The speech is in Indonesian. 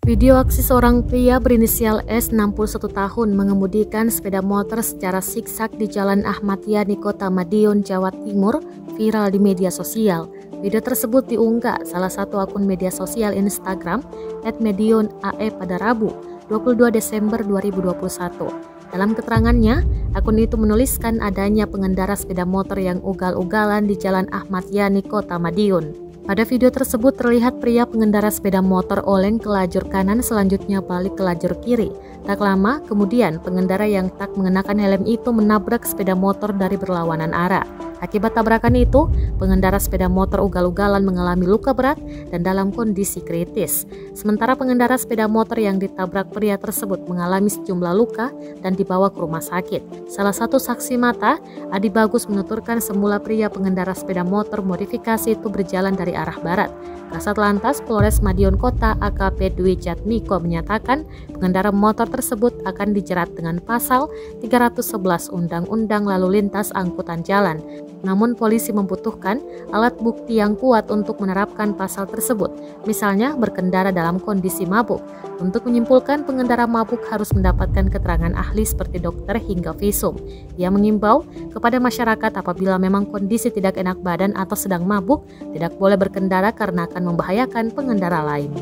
Video aksi seorang pria berinisial S 61 tahun mengemudikan sepeda motor secara siksak di Jalan Ahmad Yani, Kota Madiun, Jawa Timur viral di media sosial. Video tersebut diunggah salah satu akun media sosial Instagram @medionae pada Rabu 22 Desember 2021. Dalam keterangannya, akun itu menuliskan adanya pengendara sepeda motor yang ugal-ugalan di Jalan Ahmad Yani, Kota Madiun. Pada video tersebut terlihat pria pengendara sepeda motor oleng ke lajur kanan, selanjutnya balik ke lajur kiri. Tak lama kemudian pengendara yang tak mengenakan helm itu menabrak sepeda motor dari berlawanan arah. Akibat tabrakan itu, pengendara sepeda motor ugal-ugalan mengalami luka berat dan dalam kondisi kritis. Sementara pengendara sepeda motor yang ditabrak pria tersebut mengalami sejumlah luka dan dibawa ke rumah sakit. Salah satu saksi mata, Adi Bagus, menuturkan semula pria pengendara sepeda motor modifikasi itu berjalan dari arah barat. Kasat Lantas Polres Madiun Kota AKP Dwi Jatmiko menyatakan pengendara motor tersebut akan dijerat dengan pasal 311 Undang-Undang Lalu Lintas Angkutan Jalan. Namun polisi membutuhkan alat bukti yang kuat untuk menerapkan pasal tersebut, misalnya berkendara dalam kondisi mabuk. Untuk menyimpulkan pengendara mabuk harus mendapatkan keterangan ahli seperti dokter hingga visum. Ia mengimbau kepada masyarakat apabila memang kondisi tidak enak badan atau sedang mabuk, tidak boleh berkendara karena akan membahayakan pengendara lain.